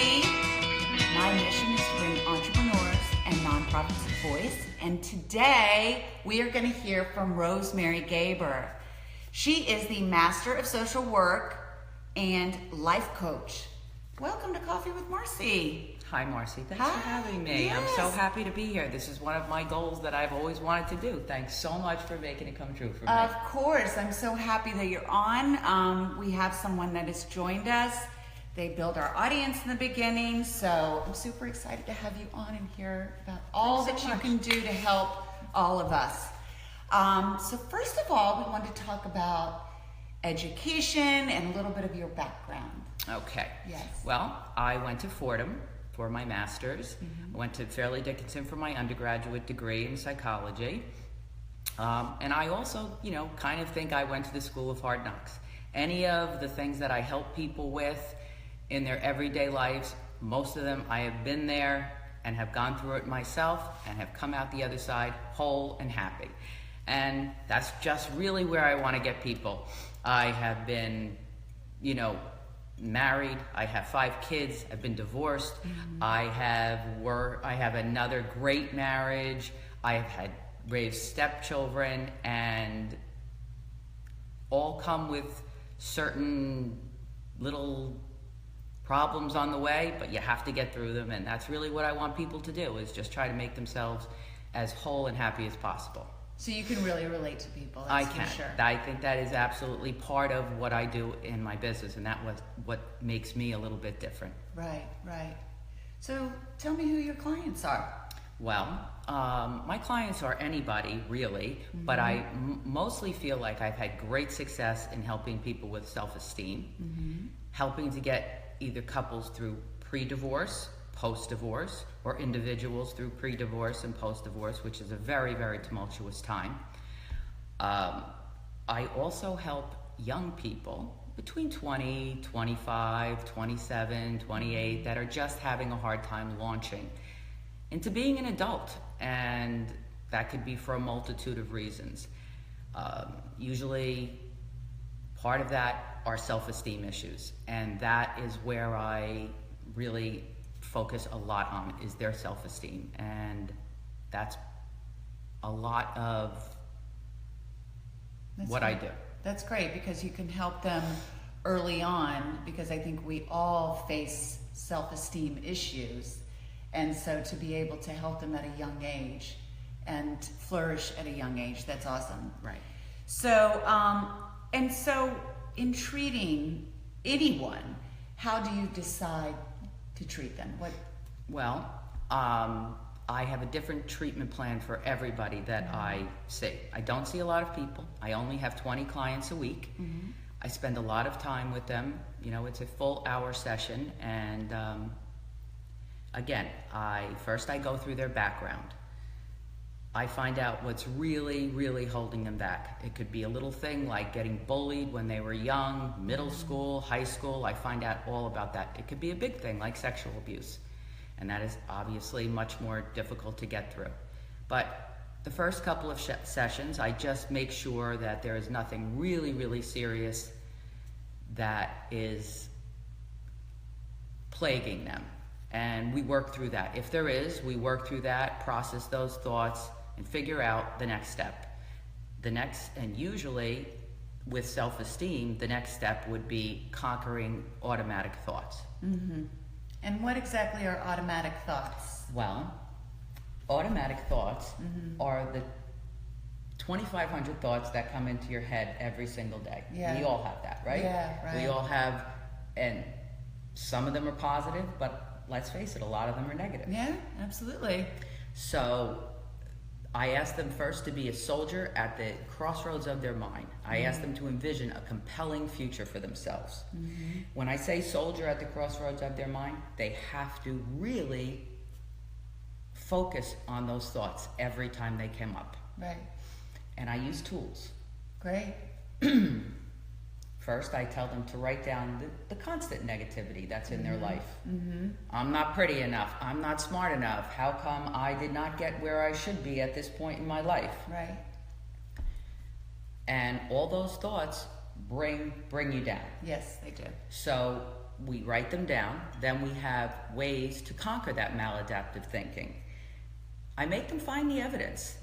Marci. My mission is to bring entrepreneurs and nonprofits a voice. And today we are going to hear from Rosemary Gaber. She is the Master of Social Work and Life Coach. Welcome to Coffee with Marci. Hi, Marci. Thanks Hi. for having me. Yes. I'm so happy to be here. This is one of my goals that I've always wanted to do. Thanks so much for making it come true for me. Of course. I'm so happy that you're on. We have someone that has joined us. They build our audience in the beginning, so I'm super excited to have you on and hear about all Thanks so that you much. can do to help all of us. So first of all, we want to talk about education and a little bit of your background. Okay. Yes. Well, I went to Fordham for my master's. I went to Fairleigh Dickinson for my undergraduate degree in psychology. And I also, kind of think I went to the School of Hard Knocks. Any of the things that I help people with in their everyday lives, most of them I have been there and have gone through it myself and have come out the other side whole and happy. And that's just really where I want to get people. I have been, married. I have 5 kids. I've been divorced. I have another great marriage. I have had raised stepchildren, and all come with certain little problems on the way, but you have to get through them, and that's really what I want people to do, is just try to make themselves as whole and happy as possible. So you can really relate to people, I that's can. for sure. I think that is absolutely part of what I do in my business, and that was what makes me a little bit different. Right. So tell me who your clients are. Well, my clients are anybody, really, but I mostly feel like I've had great success in helping people with self-esteem, helping to get either couples through pre-divorce, post-divorce, or individuals through pre-divorce and post-divorce, which is a very, very tumultuous time. I also help young people between 20, 25, 27, 28 that are just having a hard time launching into being an adult, and that could be for a multitude of reasons. Usually part of that are self-esteem issues, and that is where I really focus a lot on, is their self-esteem, and that's a lot of what I do. That's great, because you can help them early on, because I think we all face self-esteem issues, and so to be able to help them at a young age and flourish at a young age, that's awesome. Right. So, so in treating anyone, how do you decide to treat them? Well, I have a different treatment plan for everybody that I see. I don't see a lot of people. I only have 20 clients a week. I spend a lot of time with them. It's a full hour session, and again, I go through their background. I find out what's really, really holding them back. It could be a little thing like getting bullied when they were young, middle school, high school. I find out all about that. It could be a big thing like sexual abuse, and that is obviously much more difficult to get through. But the first couple of sessions, I just make sure that there is nothing really, really serious that is plaguing them. And we work through that. If there is, we work through that, process those thoughts, and figure out the next step. And usually with self-esteem, the next step would be conquering automatic thoughts. And what exactly are automatic thoughts? Well, automatic thoughts are the 2,500 thoughts that come into your head every single day. Yeah. We all have that, right? Yeah, right. We all have, and some of them are positive, but let's face it, a lot of them are negative. Yeah, absolutely. So I ask them first to be a soldier at the crossroads of their mind. I ask them to envision a compelling future for themselves. When I say soldier at the crossroads of their mind, they have to really focus on those thoughts every time they come up. Right. And I use tools. Great. First, I tell them to write down the constant negativity that's in their life. I'm not pretty enough. I'm not smart enough. How come I did not get where I should be at this point in my life? Right. And all those thoughts bring you down. Yes, they do. So we write them down. Then we have ways to conquer that maladaptive thinking. I make them find the evidence.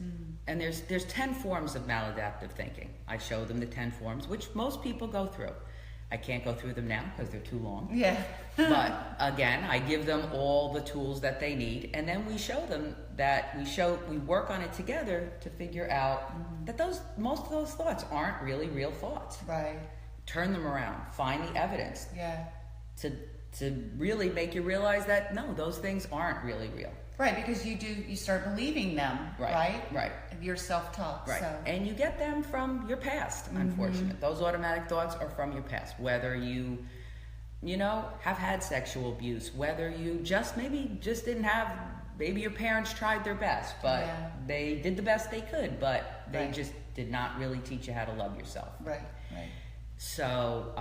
And there's 10 forms of maladaptive thinking. I show them the 10 forms, which most people go through. I can't go through them now because they're too long. Yeah. But again, I give them all the tools that they need, and then we show them that we work on it together to figure out that most of those thoughts aren't really real thoughts. Right. Turn them around, find the evidence. Yeah. To really make you realize that no, those things aren't really real. Right, because you start believing them, right? Right. Your self-talk. Right. So. And you get them from your past, unfortunately. Those automatic thoughts are from your past. Whether you have had sexual abuse, whether you maybe your parents tried their best, but they did the best they could, but they just did not really teach you how to love yourself. Right. So,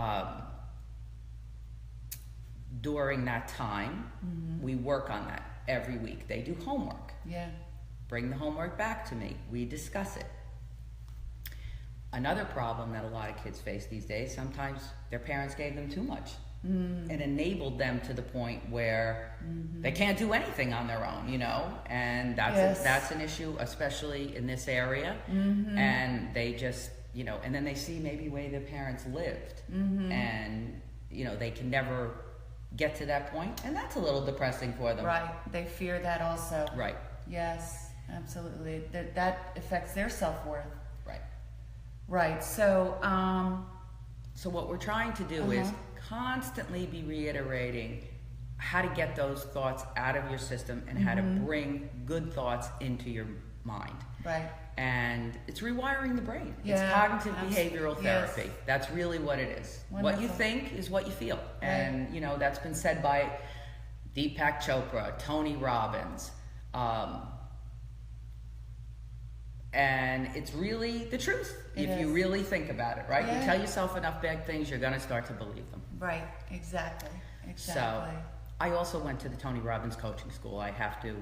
during that time, we work on that every week. They do homework. Yeah. Bring the homework back to me. We discuss it. Another problem that a lot of kids face these days, sometimes their parents gave them too much and enabled them to the point where they can't do anything on their own, and that's an issue, especially in this area. And they just, and then they see maybe the way their parents lived, and, they can never get to that point, and that's a little depressing for them. Right. They fear that also. Right. Yes, absolutely. That affects their self-worth. Right. Right. So, so what we're trying to do is constantly be reiterating how to get those thoughts out of your system and how to bring good thoughts into your mind. Right. And it's rewiring the brain. Yeah, it's cognitive behavioral therapy. Yes. That's really what it is. Wonderful. What you think is what you feel. Right. And, that's been said by Deepak Chopra, Tony Robbins. And it's really the truth if you really think about it, right? Yeah. You tell yourself enough bad things, you're going to start to believe them. Right. Exactly. So I also went to the Tony Robbins coaching school. I have to.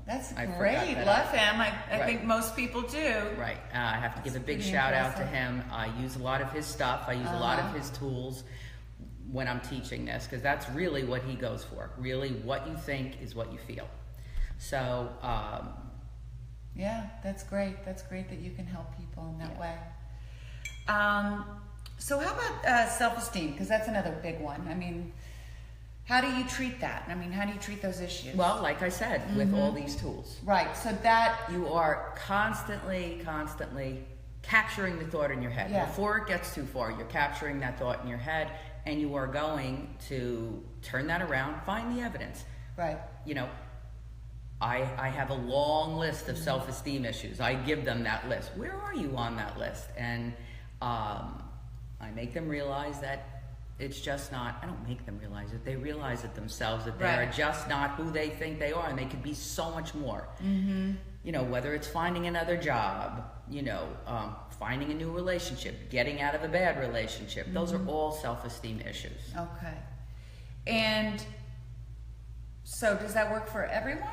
That's I great. Love him. I think most people do. Right. I have to give a big pretty shout out to impressive. him. I use a lot of his stuff. I use a lot of his tools when I'm teaching this, because that's really what he goes for. Really, what you think is what you feel. So. Yeah, that's great. That's great that you can help people in that way. So how about self-esteem? Because that's another big one. I mean, how do you treat that? I mean, how do you treat those issues? Well, like I said, with all these tools. Right, so that... You are constantly capturing the thought in your head. Yeah. Before it gets too far, you're capturing that thought in your head, and you are going to turn that around, find the evidence. Right. I have a long list of self-esteem issues. I give them that list. Where are you on that list? And I make them realize that it's just not, I don't make them realize it, they realize it themselves, that they are just not who they think they are, and they could be so much more. Whether it's finding another job, finding a new relationship, getting out of a bad relationship, those are all self-esteem issues. Okay. And so does that work for everyone?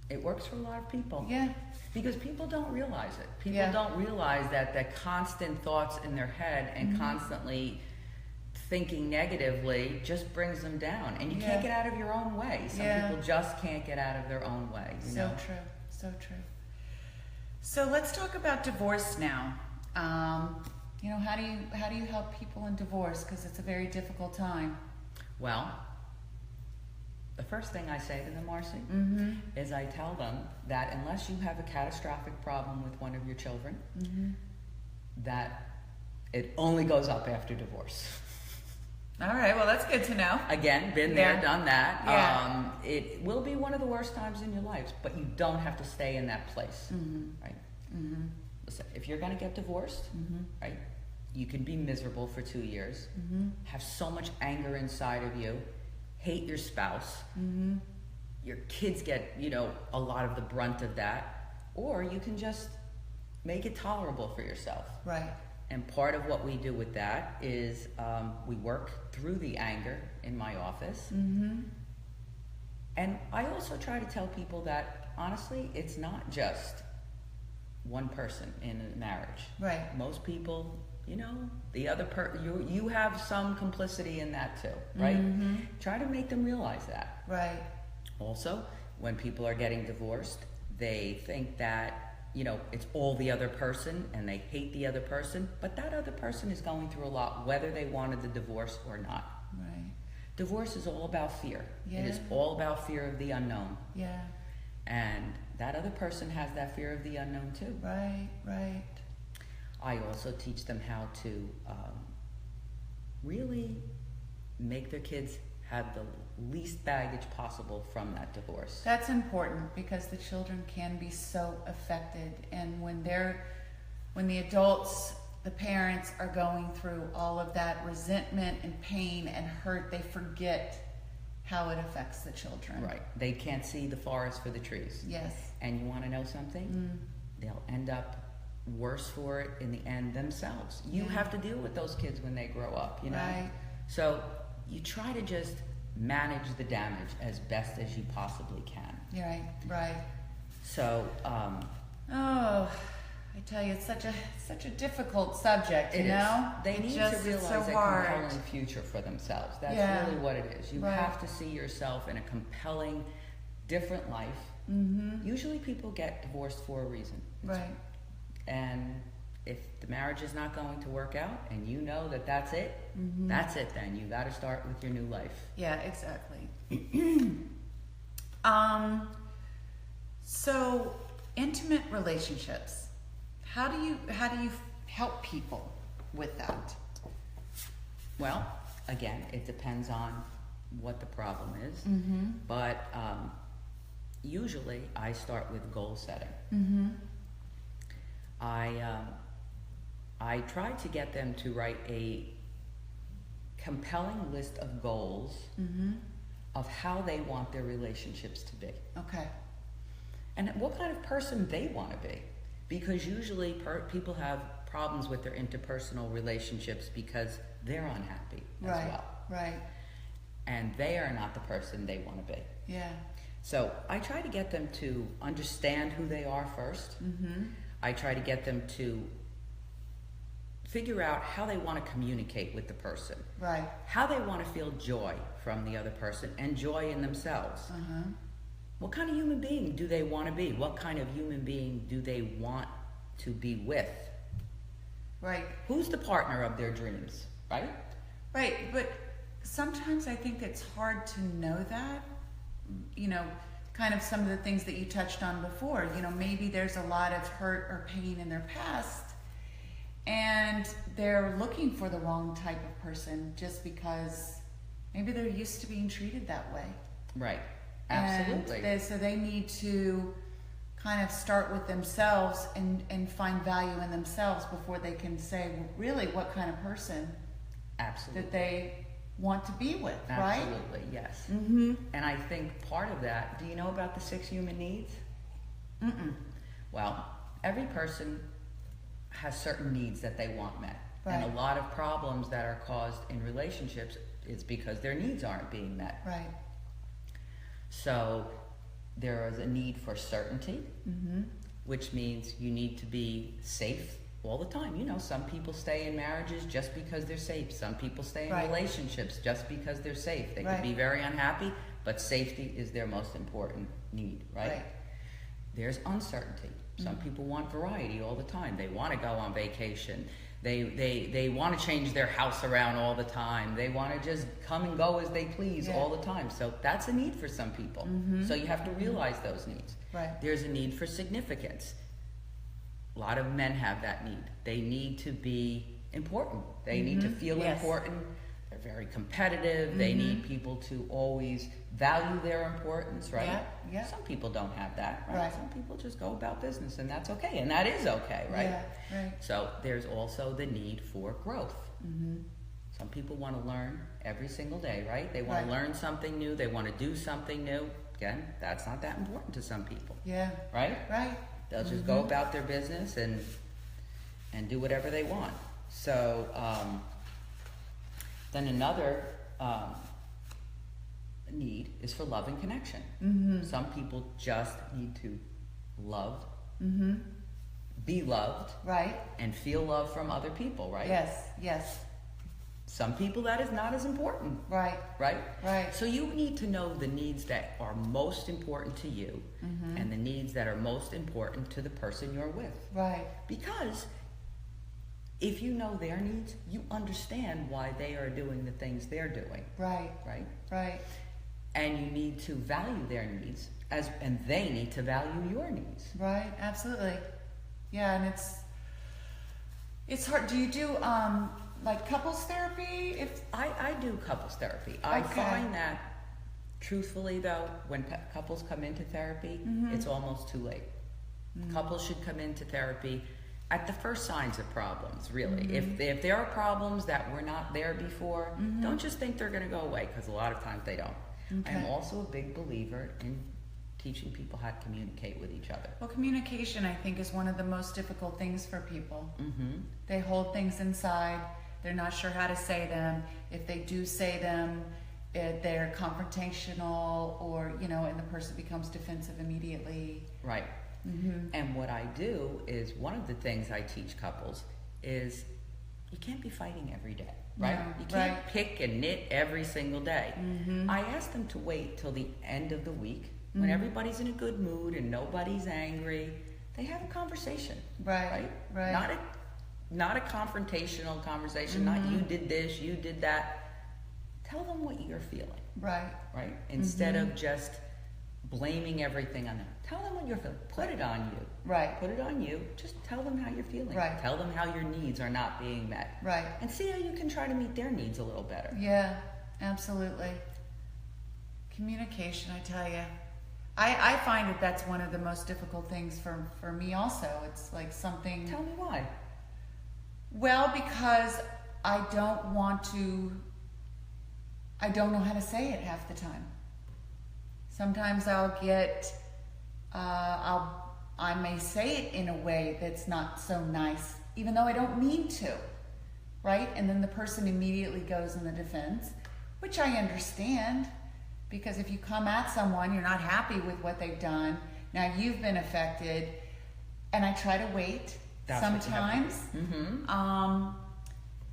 It works for a lot of people. Yeah. Because people don't realize it. People don't realize that the constant thoughts in their head and constantly thinking negatively just brings them down. And you can't get out of your own way. Some people just can't get out of their own way. So true. So let's talk about divorce now. How do you help people in divorce? Because it's a very difficult time. Well, the first thing I say to them, Marci, is I tell them that unless you have a catastrophic problem with one of your children, that it only goes up after divorce. All right, well, that's good to know. Again, been there, done that. Yeah. It will be one of the worst times in your lives, but you don't have to stay in that place, right? Listen, if you're going to get divorced, right, you can be miserable for 2 years, have so much anger inside of you, hate your spouse, your kids get, a lot of the brunt of that, or you can just make it tolerable for yourself. Right. And part of what we do with that is we work through the anger in my office. And I also try to tell people that, honestly, it's not just one person in a marriage. Right. Most people, you know, the other you have some complicity in that too, right? Try to make them realize that. Right. Also, when people are getting divorced, they think that, you know, it's all the other person and they hate the other person, but that other person is going through a lot, whether they wanted the divorce or not. Right. Divorce is all about fear. Yeah. It is all about fear of the unknown. Yeah. And that other person has that fear of the unknown too. Right, right. I also teach them how to really make their kids have the least baggage possible from that divorce. That's important because the children can be so affected, and when the adults, the parents are going through all of that resentment and pain and hurt, they forget how it affects the children. Right. They can't see the forest for the trees. Yes. And you want to know something? They'll end up worse for it in the end themselves. You have to deal with those kids when they grow up, you know? Right. So you try to just manage the damage as best as you possibly can. Right, right. So, I tell you, it's such a difficult subject, you know? They need to realize a compelling future for themselves. That's really what it is. You have to see yourself in a compelling, different life. Usually people get divorced for a reason. Right. And if the marriage is not going to work out and you know that that's it, that's it then. You got to start with your new life. Yeah, exactly. So intimate relationships. How do you help people with that? Well, again, it depends on what the problem is. But usually I start with goal setting. I try to get them to write a compelling list of goals of how they want their relationships to be. Okay. And what kind of person they want to be. Because usually people have problems with their interpersonal relationships because they're unhappy as well. Right. And they are not the person they want to be. Yeah. So I try to get them to understand who they are first. I try to get them to figure out how they want to communicate with the person. Right. How they want to feel joy from the other person and joy in themselves. What kind of human being do they want to be? What kind of human being do they want to be with? Right. Who's the partner of their dreams, right? Right, but sometimes I think it's hard to know that. You know, kind of some of the things that you touched on before. You know, maybe there's a lot of hurt or pain in their past, and they're looking for the wrong type of person just because maybe they're used to being treated that way. Right. Absolutely. And so they need to kind of start with themselves and find value in themselves before they can say, well, really, what kind of person that they want to be with, right? Absolutely, yes. And I think part of that, do you know about the 6 human needs? Well, every person has certain needs that they want met. Right. And a lot of problems that are caused in relationships is because their needs aren't being met. Right. So there is a need for certainty, which means you need to be safe all the time. You know, some people stay in marriages just because they're safe. Some people stay in relationships just because they're safe. They can be very unhappy, but safety is their most important need, right? There's uncertainty. Some people want variety all the time. They want to go on vacation. They want to change their house around all the time. They want to just come and go as they please all the time. So that's a need for some people. So you have to realize those needs. Right. There's a need for significance. A lot of men have that need. They need to be important. They need to feel important. They're very competitive. They need people to always value their importance, right? Yeah. Some people don't have that, right? Some people just go about business, and that's okay, and that is okay, right? Yeah, right. So there's also the need for growth. Some people want to learn every single day, right? They want to learn something new. They want to do something new. Again, that's not that important to some people. Yeah. Right? Right. They'll just go about their business and do whatever they want. So then another need is for love and connection. Some people just need to love, be loved. Right. And feel love from other people, right? Yes, yes. Some people that is not as important. Right. Right? Right. So you need to know the needs that are most important to you and the needs that are most important to the person you're with. Right. Because if you know their needs, you understand why they are doing the things they're doing. Right. Right? Right. And you need to value their needs and they need to value your needs. Right. Absolutely. Yeah, and it's hard. Do you do like couples therapy? If I do couples therapy. I find that, truthfully though, when couples come into therapy, it's almost too late. Couples should come into therapy at the first signs of problems, really. If there are problems that were not there before, don't just think they're going to go away, because a lot of times they don't. Okay. I'm also a big believer in teaching people how to communicate with each other. Well, communication, I think, is one of the most difficult things for people. They hold things inside. They're not sure how to say them. If they do say them, they're confrontational, or, and the person becomes defensive immediately. Right. And what I do is, one of the things I teach couples is, you can't be fighting every day, right? No, you can't pick and knit every single day. I ask them to wait till the end of the week, when everybody's in a good mood and nobody's angry. They have a conversation. Right. Not a confrontational conversation, not you did this, you did that. Tell them what you're feeling. Right? Instead of just blaming everything on them. Tell them what you're feeling. Put it on you. Right. Put it on you. Just tell them how you're feeling. Right. Tell them how your needs are not being met. Right. And see how you can try to meet their needs a little better. Yeah, absolutely. Communication, I tell you. I find that that's one of the most difficult things for me also. It's like something... Tell me why. Well, because I don't know how to say it half the time. Sometimes I may say it in a way that's not so nice, even though I don't mean to, right? And then the person immediately goes in the defense, which I understand, because if you come at someone, you're not happy with what they've done. Now you've been affected, and I try to wait sometimes.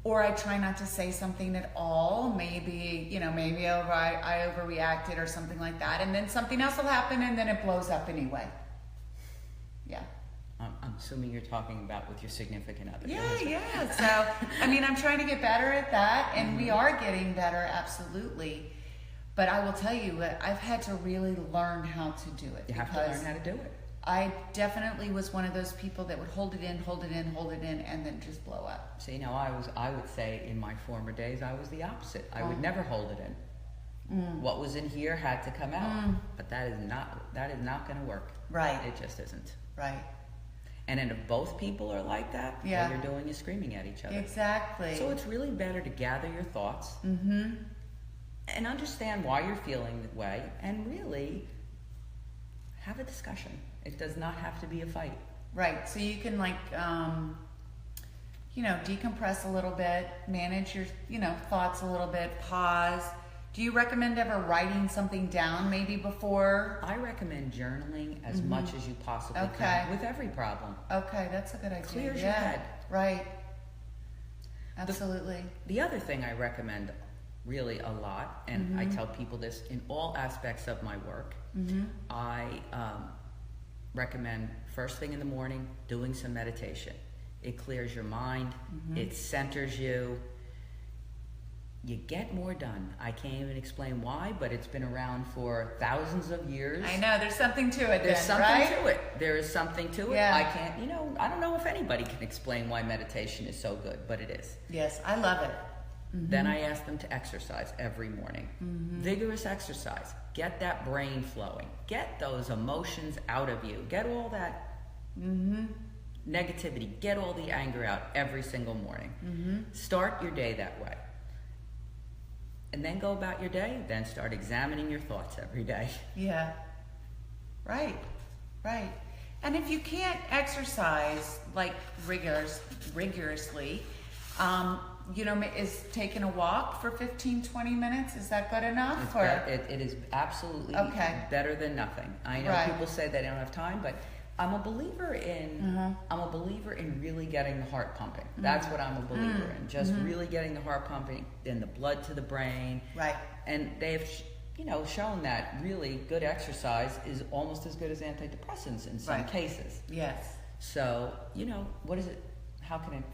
Or I try not to say something at all. Maybe I overreacted or something like that. And then something else will happen, and then it blows up anyway. Yeah. I'm assuming you're talking about with your significant other. Yeah. So, I'm trying to get better at that, and we are getting better, absolutely. But I will tell you, I've had to really learn how to do it. You have to learn how to do it. I definitely was one of those people that would hold it in, and then just blow up. See, now I would say in my former days, I was the opposite. I would never hold it in. What was in here had to come out. But that is not going to work. Right. It just isn't. Right. And then if both people are like that, all you're doing is screaming at each other. Exactly. So it's really better to gather your thoughts and understand why you're feeling that way, and really have a discussion. It does not have to be a fight. Right. So you can decompress a little bit, manage your, thoughts a little bit, pause. Do you recommend ever writing something down maybe before? I recommend journaling as much as you possibly can with every problem. Okay, that's a good idea. Clears your head. Right. Absolutely. The other thing I recommend really a lot, and I tell people this in all aspects of my work, I recommend first thing in the morning doing some meditation. It clears your mind, it centers you, you get more done. I can't even explain why, but it's been around for thousands of years. I know, there's something to it. There's something to it. There is something to it. Yeah. I don't know if anybody can explain why meditation is so good, but it is. Yes, I love it. Then I ask them to exercise every morning. Vigorous exercise. Get that brain flowing. Get those emotions out of you. Get all that negativity. Get all the anger out every single morning. Start your day that way. And then go about your day. Then start examining your thoughts every day. Yeah. Right. And if you can't exercise like rigorously, is taking a walk for 15, 20 minutes, is that good enough? It is absolutely better than nothing. I know people say they don't have time, but I'm a believer in really getting the heart pumping. That's what I'm a believer in. Just really getting the heart pumping, then the blood to the brain. Right. And they've shown that really good exercise is almost as good as antidepressants in some cases. Yes. So, what is it? How can it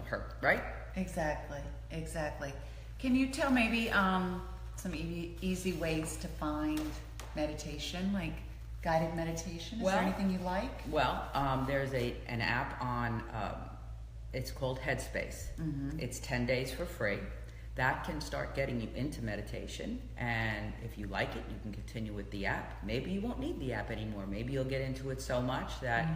hurt, right? Exactly. Can you tell maybe some easy ways to find meditation, like guided meditation? Is there anything you like? Well, there's an app on, it's called Headspace. It's 10 days for free. That can start getting you into meditation, and if you like it, you can continue with the app. Maybe you won't need the app anymore. Maybe you'll get into it so much that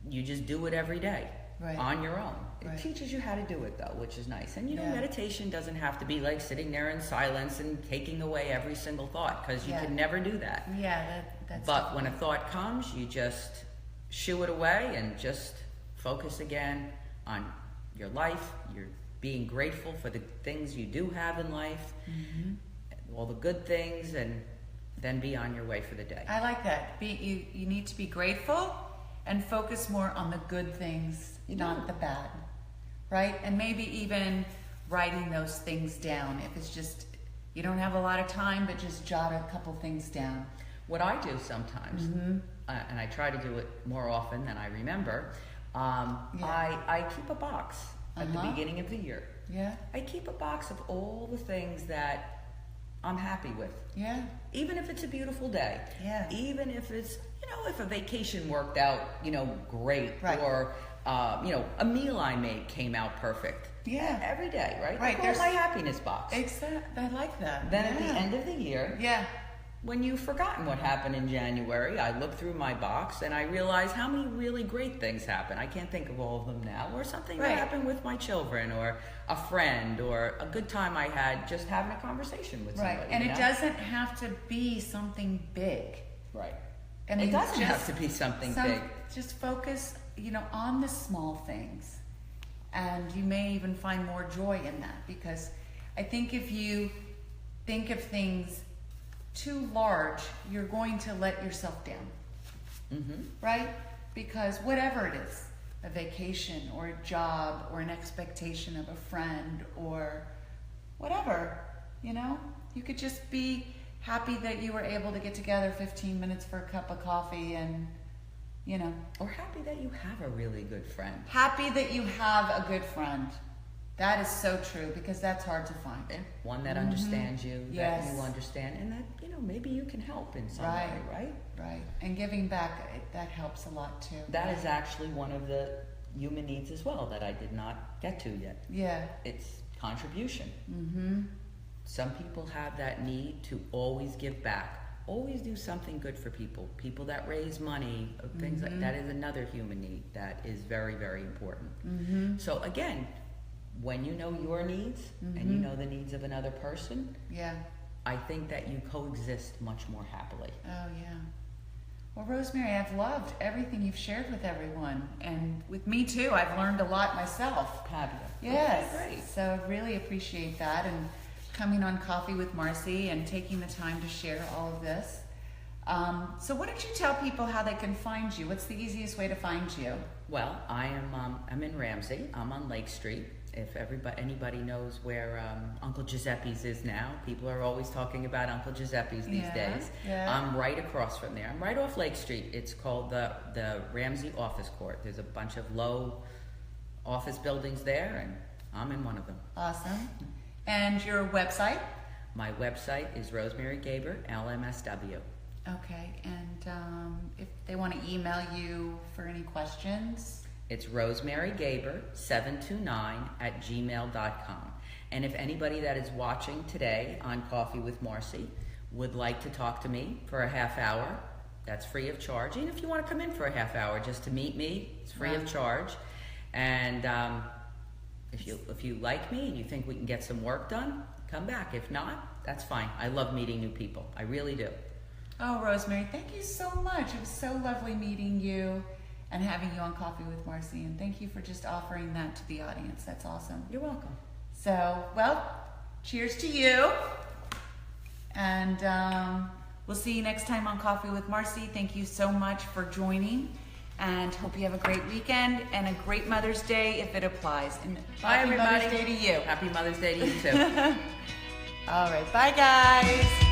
you just do it every day on your own. It teaches you how to do it, though, which is nice. And meditation doesn't have to be like sitting there in silence and taking away every single thought, because you can never do that. Yeah, that's. But when a thought comes, you just shoo it away and just focus again on your life. You're being grateful for the things you do have in life, all the good things, and then be on your way for the day. I like that. You need to be grateful and focus more on the good things, not the bad, right? And maybe even writing those things down. If it's just, you don't have a lot of time, but just jot a couple things down. What I do sometimes, and I try to do it more often than I remember, I keep a box at the beginning of the year. Yeah. I keep a box of all the things that I'm happy with. Yeah. Even if it's a beautiful day. Yeah. Even if it's, if a vacation worked out, great. Right. Or, a meal I made came out perfect. Yeah. Every day, right? Right. There's my happiness box. I like that. Then at the end of the year. Yeah. When you've forgotten what happened in January, I look through my box and I realize how many really great things happened. I can't think of all of them now. Or something that happened with my children, or a friend, or a good time I had just having a conversation with somebody. Right, and it doesn't have to be something big. Right. I mean, it doesn't have to be something big. Just focus, on the small things. And you may even find more joy in that, because I think if you think of things too large, you're going to let yourself down, right? Because whatever it is, a vacation or a job or an expectation of a friend or whatever, you could just be happy that you were able to get together 15 minutes for a cup of coffee and, Or happy that you have a really good friend. Happy that you have a good friend. That is so true, because that's hard to find. One that understands you, that you understand, and that, maybe you can help in some way, right? Right. And giving back, that helps a lot too. That is actually one of the human needs as well that I did not get to yet. Yeah. It's contribution. Some people have that need to always give back. Always do something good for people. People that raise money, things like that is another human need that is very, very important. So again, when you know your needs and you know the needs of another person, I think that you coexist much more happily. Oh, yeah. Well, Rosemary, I've loved everything you've shared with everyone. And with me, too. I've learned a lot myself. Have you? Yes. Okay, great. So I really appreciate that. And coming on Coffee with Marci and taking the time to share all of this. So why don't you tell people how they can find you? What's the easiest way to find you? Well, I'm in Ramsey. I'm on Lake Street. If anybody knows where Uncle Giuseppe's is now, people are always talking about Uncle Giuseppe's these days. Yeah. I'm right across from there. I'm right off Lake Street. It's called the Ramsey Office Court. There's a bunch of low office buildings there, and I'm in one of them. Awesome. And your website? My website is Rosemary Gaber, LMSW. Okay, and if they want to email you for any questions? It's rosemarygaber729@gmail.com. And if anybody that is watching today on Coffee with Marci would like to talk to me for a half hour, that's free of charge. And if you want to come in for a half hour just to meet me, it's free of charge. And if you like me and you think we can get some work done, come back. If not, that's fine. I love meeting new people. I really do. Oh, Rosemary, thank you so much. It was so lovely meeting you and having you on Coffee with Marci. And thank you for just offering that to the audience. That's awesome. You're welcome. So, well, cheers to you. And we'll We'll see you next time on Coffee with Marci. Thank you so much for joining, and hope you have a great weekend and a great Mother's Day if it applies. And Bye, happy everybody. Mother's Day to you. Happy Mother's Day to you too. All right, bye guys.